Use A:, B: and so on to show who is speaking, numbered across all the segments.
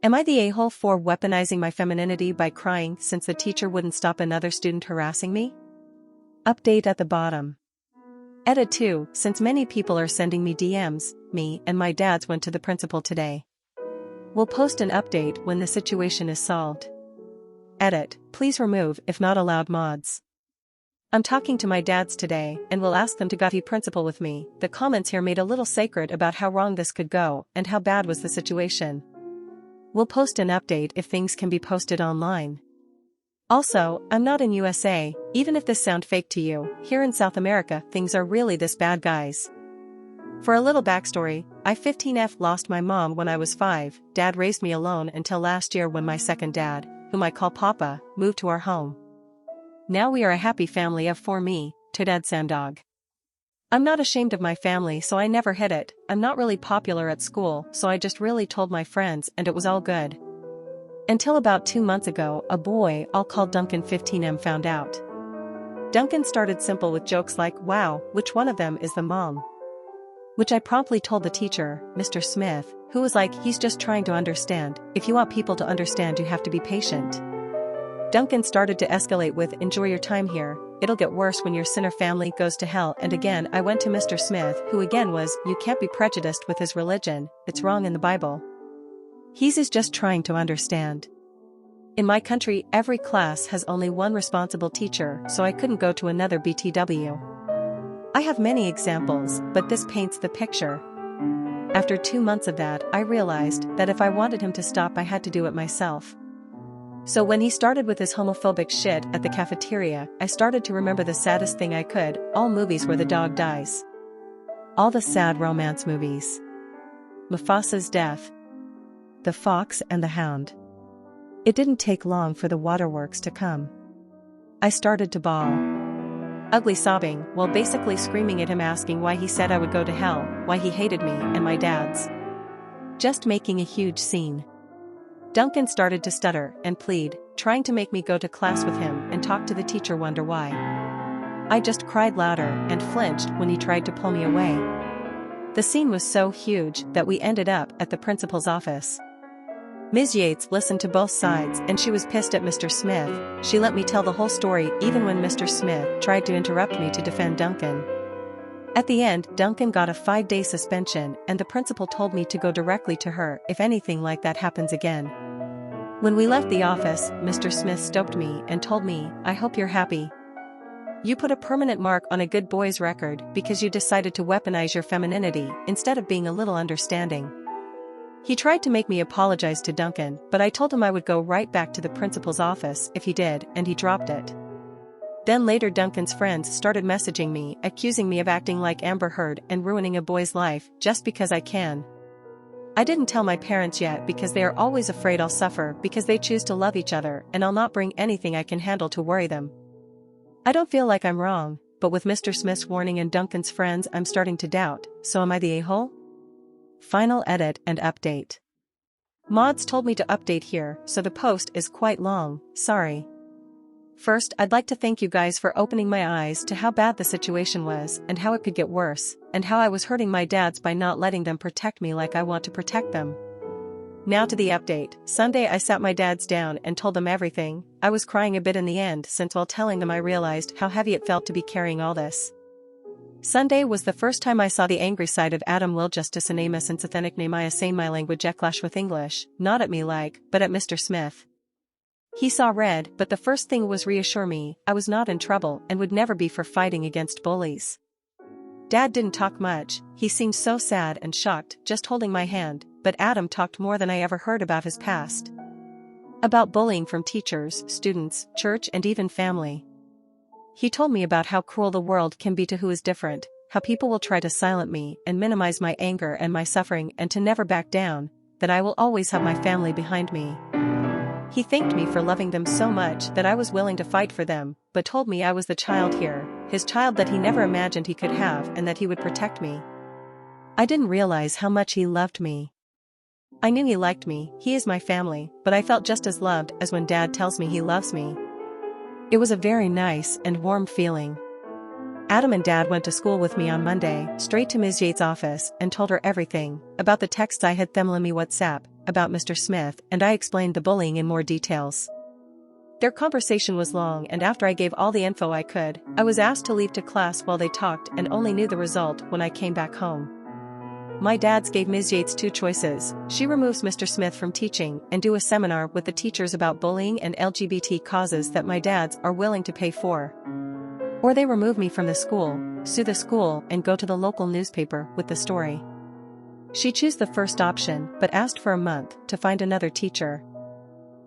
A: Am I the a-hole for weaponizing my femininity by crying since the teacher wouldn't stop another student harassing me? Update at the bottom. Edit 2, since many people are sending me DMs, me and my dads went to the principal today. We'll post an update when the situation is solved. Edit, please remove if not allowed mods. I'm talking to my dads today and will ask them to go to principal with me. The comments here made a little sacred about how wrong this could go and how bad was the situation. We'll post an update if things can be posted online. Also, I'm not in USA, even if this sound fake to you, here in South America things are really this bad guys. For a little backstory, I 15F lost my mom when I was 5, dad raised me alone until last year when my second dad, whom I call Papa, moved to our home. Now we are a happy family of 4 me, to Dad Sandog. I'm not ashamed of my family so I never hid it, I'm not really popular at school so I just really told my friends and it was all good. Until about 2 months ago a boy I'll call Duncan 15M found out. Duncan started simple with jokes like wow, which one of them is the mom? Which I promptly told the teacher, Mr. Smith, who was like he's just trying to understand, if you want people to understand you have to be patient. Duncan started to escalate with enjoy your time here, it'll get worse when your sinner family goes to hell and again I went to Mr. Smith who again was you can't be prejudiced with his religion, it's wrong in the Bible. He's is just trying to understand. In my country every class has only one responsible teacher so I couldn't go to another BTW. I have many examples but this paints the picture. After 2 months of that I realized that if I wanted him to stop I had to do it myself. So when he started with his homophobic shit at the cafeteria, I started to remember the saddest thing I could, all movies where the dog dies. All the sad romance movies. Mufasa's death. The Fox and the Hound. It didn't take long for the waterworks to come. I started to bawl. Ugly sobbing, while basically screaming at him asking why he said I would go to hell, why he hated me and my dad's. Just making a huge scene. Duncan started to stutter and plead, trying to make me go to class with him and talk to the teacher wonder why. I just cried louder and flinched when he tried to pull me away. The scene was so huge that we ended up at the principal's office. Ms. Yates listened to both sides and she was pissed at Mr. Smith. She let me tell the whole story even when Mr. Smith tried to interrupt me to defend Duncan. At the end, Duncan got a 5-day suspension and the principal told me to go directly to her if anything like that happens again. When we left the office, Mr. Smith stopped me and told me, I hope you're happy. You put a permanent mark on a good boy's record because you decided to weaponize your femininity instead of being a little understanding. He tried to make me apologize to Duncan, but I told him I would go right back to the principal's office if he did and he dropped it. Then later Duncan's friends started messaging me, accusing me of acting like Amber Heard and ruining a boy's life just because I can. I didn't tell my parents yet because they are always afraid I'll suffer because they choose to love each other and I'll not bring anything I can handle to worry them. I don't feel like I'm wrong, but with Mr. Smith's warning and Duncan's friends I'm starting to doubt, so am I the a-hole? Final edit and update. Mods told me to update here, so the post is quite long, sorry. First, I'd like to thank you guys for opening my eyes to how bad the situation was and how it could get worse, and how I was hurting my dads by not letting them protect me like I want to protect them. Now to the update. Sunday I sat my dads down and told them everything. I was crying a bit in the end since while telling them I realized how heavy it felt to be carrying all this. Sunday was the first time I saw the angry side of Adam Will Justice and Amos and Sathenic Nehemiah say my language clash with English, not at me like, but at Mr. Smith. He saw red, but the first thing was reassure me I was not in trouble and would never be for fighting against bullies. Dad didn't talk much, he seemed so sad and shocked just holding my hand, but Adam talked more than I ever heard about his past. About bullying from teachers, students, church and even family. He told me about how cruel the world can be to who is different, how people will try to silence me and minimize my anger and my suffering and to never back down, that I will always have my family behind me. He thanked me for loving them so much that I was willing to fight for them, but told me I was the child here, his child that he never imagined he could have and that he would protect me. I didn't realize how much he loved me. I knew he liked me, he is my family, but I felt just as loved as when Dad tells me he loves me. It was a very nice and warm feeling. Adam and Dad went to school with me on Monday, straight to Ms. Yates' office, and told her everything, about the texts I had them on me WhatsApp, about Mr. Smith, and I explained the bullying in more details. Their conversation was long, and after I gave all the info I could, I was asked to leave to class while they talked and only knew the result when I came back home. My dads gave Ms. Yates two choices: she removes Mr. Smith from teaching and do a seminar with the teachers about bullying and LGBT causes that my dads are willing to pay for. Or they remove me from the school, sue the school, and go to the local newspaper with the story. She chose the first option, but asked for a month to find another teacher.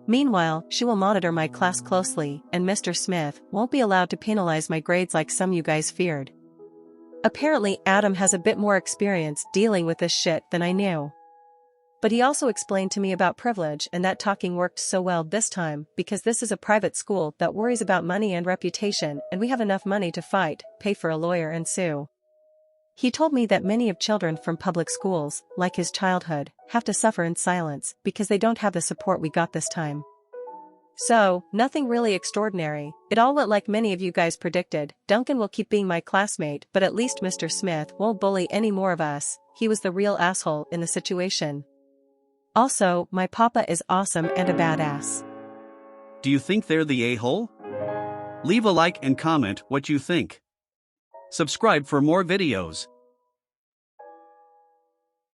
A: Meanwhile, she will monitor my class closely, and Mr. Smith won't be allowed to penalize my grades like some you guys feared. Apparently Adam has a bit more experience dealing with this shit than I knew. But he also explained to me about privilege, and that talking worked so well this time because this is a private school that worries about money and reputation, and we have enough money to fight, pay for a lawyer and sue. He told me that many of children from public schools, like his childhood, have to suffer in silence because they don't have the support we got this time. So, nothing really extraordinary, it all went like many of you guys predicted. Duncan will keep being my classmate, but at least Mr. Smith won't bully any more of us. He was the real asshole in the situation. Also, my papa is awesome and a badass.
B: Do you think they're the a-hole? Leave a like and comment what you think. Subscribe for more videos.